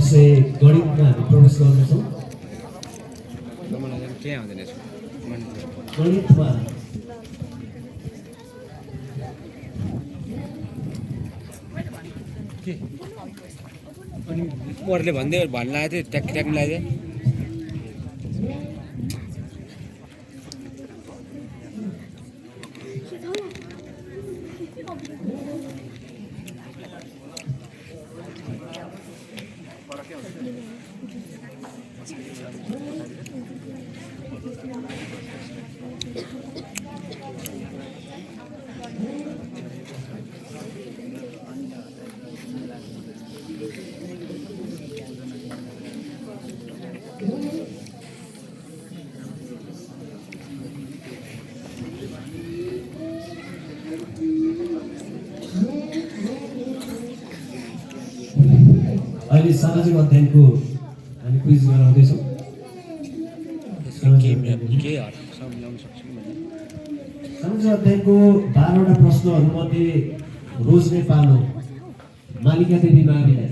विषय गणितमा हामी प्रवेश गर्नेछौँ। गणितमा अनि मोरले भन्दै भन्न लागेको थियो ट्याक ट्याक मिलाइदिए अहिले सामाजिक अध्ययनको हामी क्विज गराउँदैछौँ। सामाजिक अध्ययनको 12वटा प्रश्नहरूमध्ये रोज्ने पालो मालिका देवी माविलाई।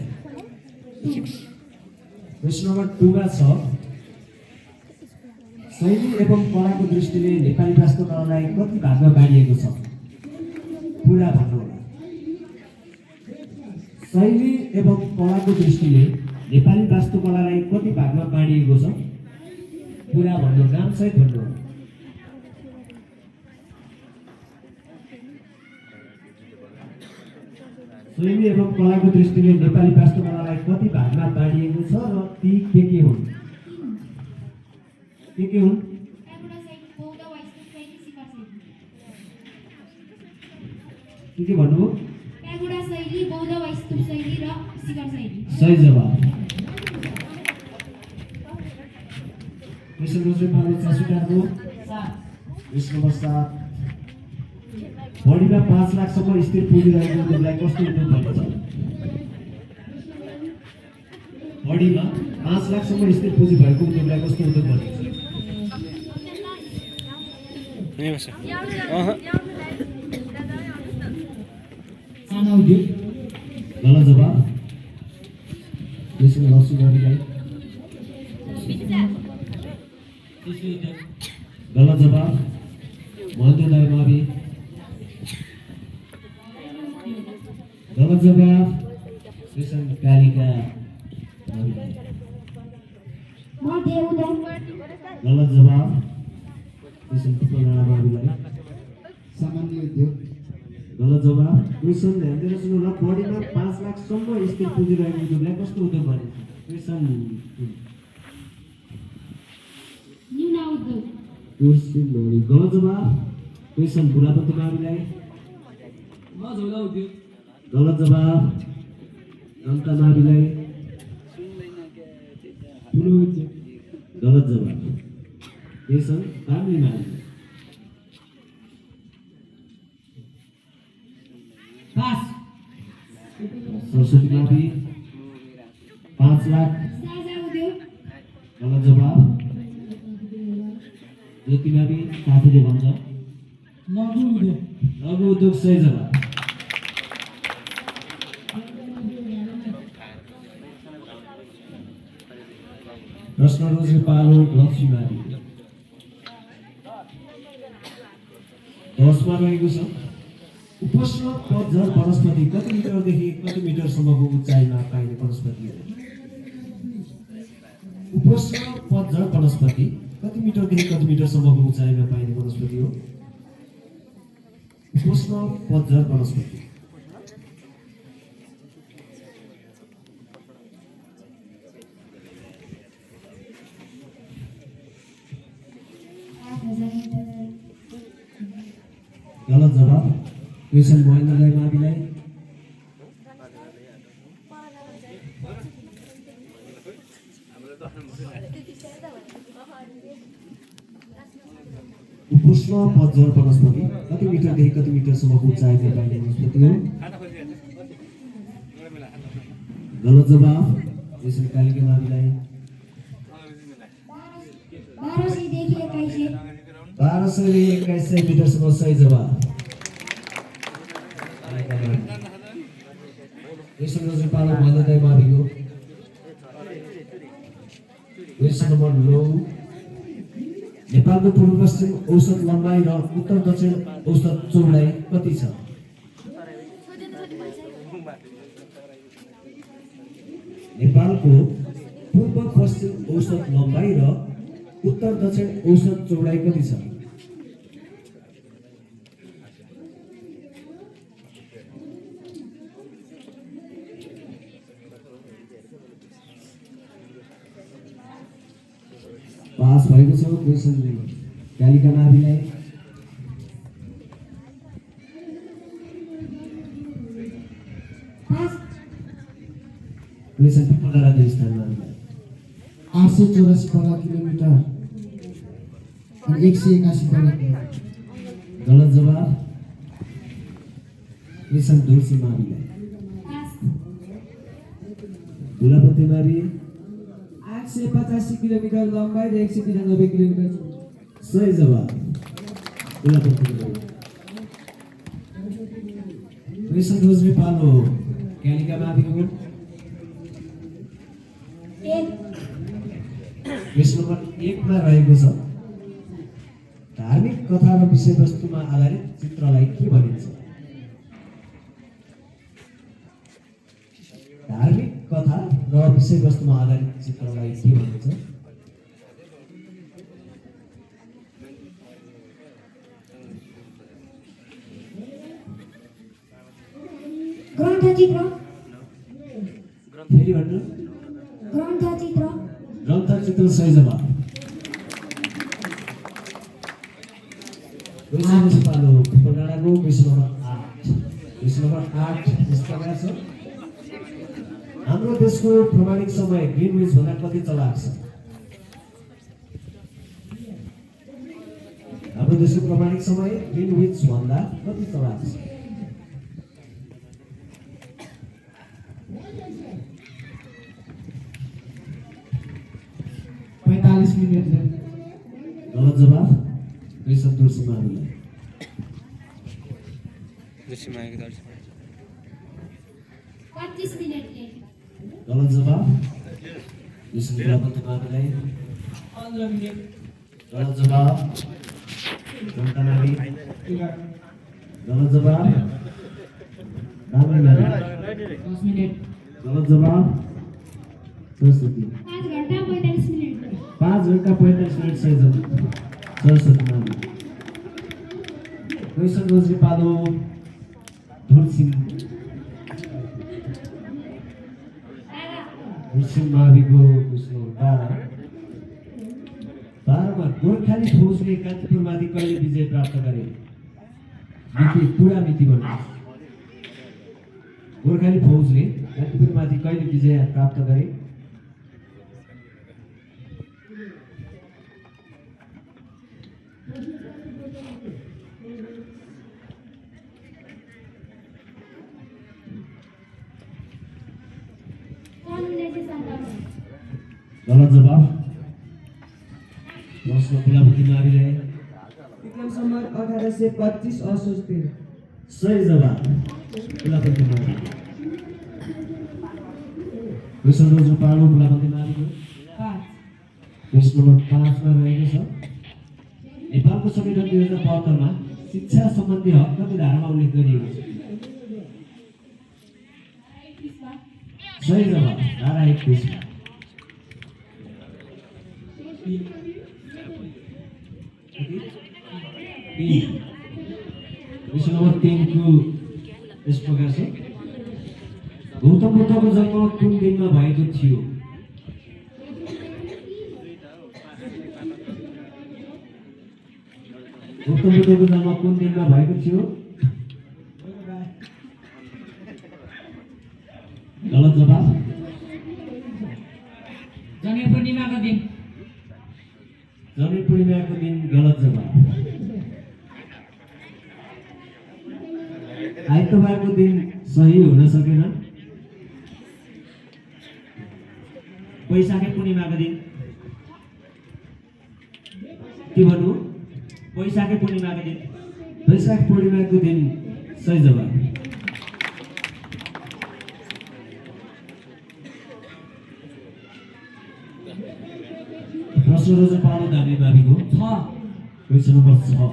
प्रश्न नम्बर 2 मा छ, शैली एवं कलाको दृष्टिले नेपाली वास्तुकलालाई कति भागमा बाँडिएको छ? पुरा भन्नुहोला। शैली एवं कलाको दृष्टिले नेपाली वास्तुकलालाई कति भागमा बाँडिएको छ? पुरा भन्नु, नामसहित भन्नु। शैली एवं कलाको दृष्टिले नेपाली वास्तुकलालाई कति भागमा बाँडिएको छ र ती के हुन्? के हुन्? के भन्नुभयो? शैली, बौद्ध वास्तु शैली र शिखर शैली। सही जवाब। प्रश्न नम्बर 7 बढीमा 5 लाखसम्म स्थिर पुँजी रहेको उद्योगलाई कस्तो उद्योग भनिन्छ? बढीमा 5 लाखसम्म स्थिर पुँजी भएको उद्योगलाई कस्तो उद्योग भनिन्छ? सानो उद्योग। गलत जवाब। त्यसमा लक्ष्य गरिलाई गलत जवाब। महेन्द्रलाई मावि गलत जवाब। कृष्ण कालिका गलत जवाब। कृष्ण पुष्पराणा माविलाई सामान्य उद्योग गलत जवाब। कृष्ण ध्यान दिएर सुन्नु ल, बढीमा 5 लाखसम्म स्थिर पुँजी रहेको उद्योगलाई कस्तो उद्योग भनिन्छ? कृष्ण गलत जवाब। कृष्ण भुलापति माविलाई गलत जवाब। जनता माविलाई गलत जवाब। कृष्ण कामली मावि सरस्वती मावि 5 लाख गलत जवाब। ज्योति मावि साथीले भन्छ लघु उद्योग सही जवाब। प्रश्न रोज्ने पालो लक्ष्मी मावि। 10 मा रहेको छ, उपोष्ण पतझर वनस्पति कति मिटरदेखि कति मिटरसम्मको उचाइमा पाइने वनस्पति हो? उपोष्ण पतझर वनस्पति कति मिटरदेखि कति मिटरसम्मको उचाइमा पाइने वनस्पति हो? उपोष्ण पतझर वनस्पति। गलत जवाब। क्वेसन महेन्द्रलाई माविलाई उपोष्ण पतझर वनस्पति कति मिटरदेखि कति मिटरसम्मको उचाइमा पाइने वनस्पति हो? गलत जवाब। क्वेसन कालिका माविलाई 1200 मिटरसम्म सही जवाब। क्वेसन रोज्ने पालो महेन्द्रलाई माविको लो नेपालको पूर्व पश्चिम औसत लम्बाइ र उत्तर दक्षिण औसत चौडाइ कति छ? नेपालको पूर्व पश्चिम औसत लम्बाइ र उत्तर दक्षिण औसत चौडाइ कति छ? 5 भएको छ क्वेशनले कालिका नारीलाई क्वेशन पिपला राज्य स्थानमा 884 वर्ग किलोमिटर अनि 181 वर्ग किलोमिटर। गलत जवाब क्वेशन दुर्सी माविलाई दुलापति मावि 885 किलोमिटर लम्बाइ र 193 किलोमिटर चौडाइ। सही जवाब दुलापति मावि। क्वेशन रोजले पालो कालिका माविको क्वेशन नम्बर 1 मा रहेको छ धार्मिक कथा र विषयवस्तुमा आधारित चित्रलाई के भनिन्छ? धार्मिक कथा र विषयवस्तुमा आधारित चित्रलाई के भनिन्छ? ग्रन्थचित्र फेरि भन्नु ग्रन्थचित्र ग्रन्थचित्र सही जवाब। क्वेशन पालो पडाडाको क्वेशन नम्बर 8 क्वेशन नम्बर 8 यस प्रकार छ हाम्रो देशको प्रमाणिक समय ग्रीनविच भन्दा कति चलाक छ? हाम्रो देशको प्रमाणिक समय ग्रीनविच भन्दा कति चलाक छ? 45 मिनेट। गलत जवाब क्वेशन दुर्सी माविलाई 25 मिनेटले। गलत जवाब क्वेशन दुलापति माविलाई 15 मिनेट। गलत जवाब जनता नारी गलत जवाब दामी नारी 10 मिनेट। गलत जवाब सरस्वती 5 घण्टा 45 मिनेट। 5 घण्टा 45 मिनट सही जवाब सरस्वती मावि। क्वेशन रोजले पालो धुरसिंह माविको क्वेशन 12 मा गोर्खाली फौजले कान्तिपुरमाथि कहिले विजय प्राप्त गरे? मिति पुरा मिति भन्नुहोस्। गोर्खाली फौजले कान्तिपुरमाथि कहिले विजय प्राप्त गरे? गलत जवाब प्रश्न दुलापति माविलाई विक्रम सम्वत 1825 असोज 13। सही जवाब दुलापति मावि। क्वेशन रोजु पालो दुलापति माविको 5। क्वेशन नम्बर 5 मा रहेको छ नेपालको संविधान 2072 मा शिक्षा सम्बन्धी हक कति धारामा उल्लेख गरिएको छ? सही जवाब धारा 21 मा। क्वेशन नम्बर 3 को यस प्रकार छ गौतम बुद्धको जन्म कुन दिनमा भएको थियो? गौतम बुद्धको जन्म कुन दिनमा भएको थियो? गलत जवाब जनै पूर्णिमाको दिन। जनै पूर्णिमाको दिन गलत जवाब। आइतबारको दिन सही हुन सकेन। वैशाखी पूर्णिमाको दिन के भन्नु? वैशाखी पूर्णिमाको दिन वैशाख पूर्णिमाको दिन सही जवाब। दोस्रो रोजा पालो धामी माविको 6 क्वेसन नम्बर 6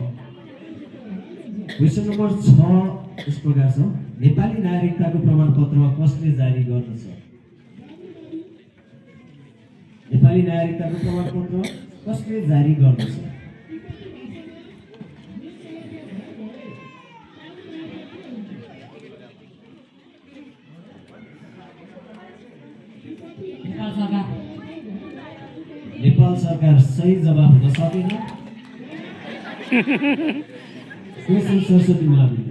क्वेसन नम्बर 6 यस प्रकार छ नेपाली नागरिकताको प्रमाणपत्रमा कसले जारी गर्दछ नेपाली नागरिकताको प्रमाणपत्र कसले जारी गर्दछ नेपाल सरकार नेपाल सरकार सही जवाफ हुन सकेन क्वेसन सरस्वती मावि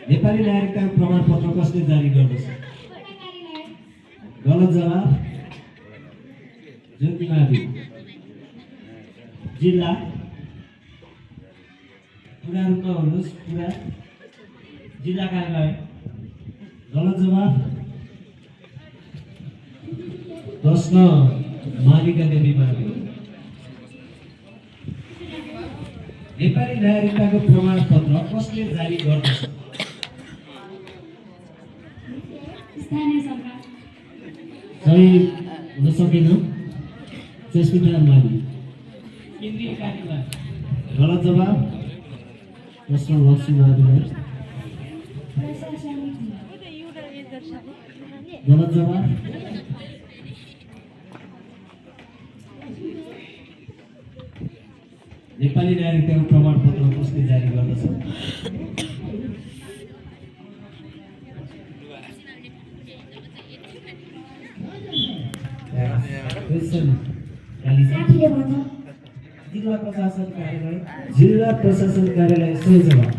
नेपाली नागरिकताको प्रमाणपत्र कसले जारी गर्दछ गलत जवाफ ज्योति मावि जिल्ला पुरा रूपमा भन्नुहोस् पुरा जिल्ला कार्यालय गलत जवाफ प्रश्न मालिका देवी मावि नेपाली नागरिकताको प्रमाणपत्र कसले जारी गर्दछ स्थानीय सरकार सही हुन सकेन चेस्मिता मावि केन्द्रीय कार्यालय गलत जवाब प्रश्न लक्ष्मी माविलाई प्रशासनिक गलत जवाब नेपाली नागरिकताको प्रमाणपत्र कसले जारी गर्दछ क्वेसन साथीले भन्छ जिल्ला प्रशासन कार्यालय जिल्ला प्रशासन कार्यालय सही जवाब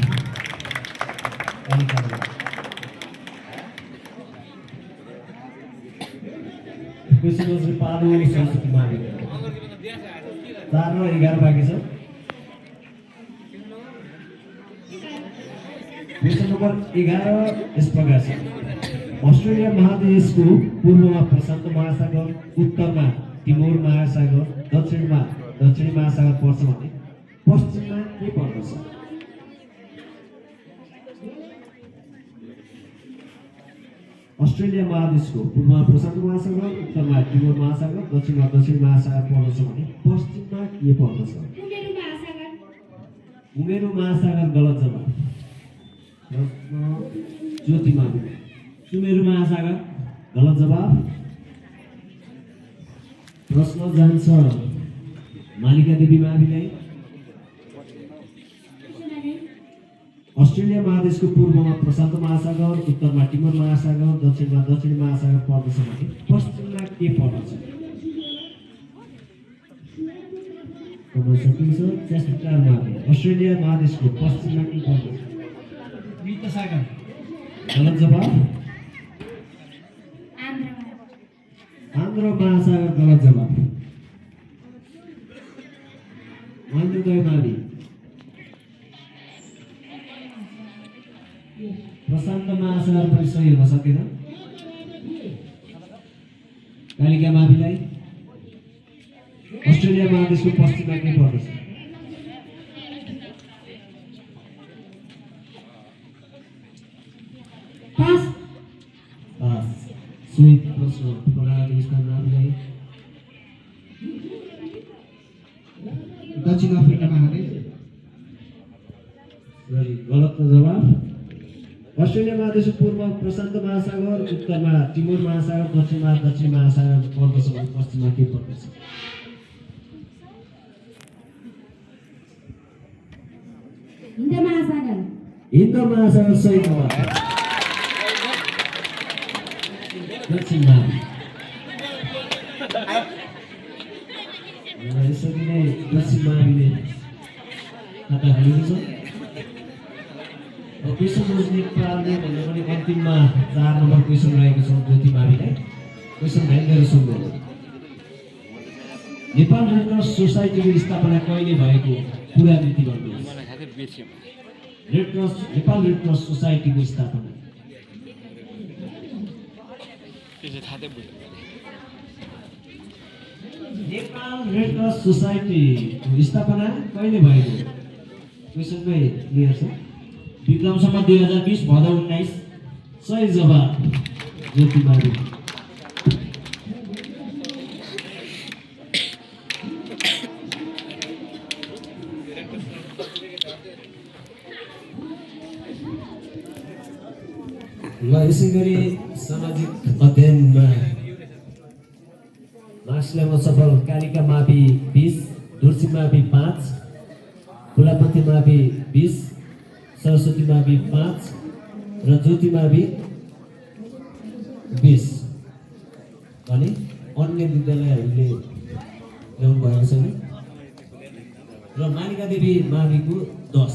क्वेसन नम्बर 5 सरस्वती मावि 4 र 11 बाँकी छ क्वेसन नम्बर 11 यस प्रकार छ अस्ट्रेलिया महादेशको पूर्वमा प्रशान्त महासागर उत्तरमा तिमोर महासागर दक्षिणमा दक्षिणी महासागर पर्छ भने पश्चिममा के पर्दछ अस्ट्रेलिया महादेशको पूर्वमा प्रशान्त महासागर उत्तरमा तिमोर महासागर दक्षिणमा दक्षिणी महासागर पर्दछ भने पश्चिममा के पर्दछ कुमेरु महासागर कुमेरु महासागर गलत जवाब प्रश्न ज्योति मावि सुमेरु महासागर गलत जवाब प्रश्न जान्छ मालिका देवी माविलाई अस्ट्रेलिया महादेशको पूर्वमा प्रशान्त महासागर उत्तरमा तिमोर महासागर दक्षिणमा दक्षिणी महासागर पर्दछ भने पश्चिममा के पर्दछ सकिन्छ चेस्टा मावि अस्ट्रेलिया महादेशको पश्चिममा के पर्दछ मृत सागर गलत जवाब आन्ध्र महासागर गलत जवाब महेन्द्रदय मावि प्रशान्त महासागर पनि सही हुन सकेन कालिका माविलाई अस्ट्रेलिया महादेशको पश्चिममा के पर्दछ पास सोही प्रश्न प्रणाली माविलाई दक्षिण अफ्रिका महादेश गलत जवाब अस्ट्रेलिया महादेशको पूर्वमा प्रशान्त महासागर उत्तरमा तिमोर महासागर दक्षिणमा दक्षिणी महासागर पर्दछ भने पश्चिममा के पर्दछ हिन्द महासागर हिन्द महासागर सही जवाब दक्षिणमा यसरी नै दक्षिण माविले खाता खोलेको छ क्वेसन रोज्ने प्रालले भन्दा पनि अन्तिममा 4 नम्बर क्वेसन रहेको छ ज्योति माविलाई क्वेसन ध्यान दिएर सुन्नु नेपाल रेड क्रस सोसाइटीको स्थापना कहिले भएको पुरा नीति गर्नुहोस् red cross Nepal red cross सोसाइटीको स्थापना नेपाल रेड क्रस सोसाइटीको स्थापना कहिले भएको क्वेसनमै क्लियर छ विक्रम सम्वत 2020 भदौ 19 सही जवाब ज्योति मावि ल यसै गरी सामाजिक अध्ययनमा मार्क्स ल्याउन सफल कालिका मावि 20, दुर्सी मावि 5, फुलापति मावि 20, सरस्वती मावि 5 र ज्योति मावि 20 अनि अन्य विद्यालयहरूले ल्याउनु भएको छैन र मालिका देवी माविको 10।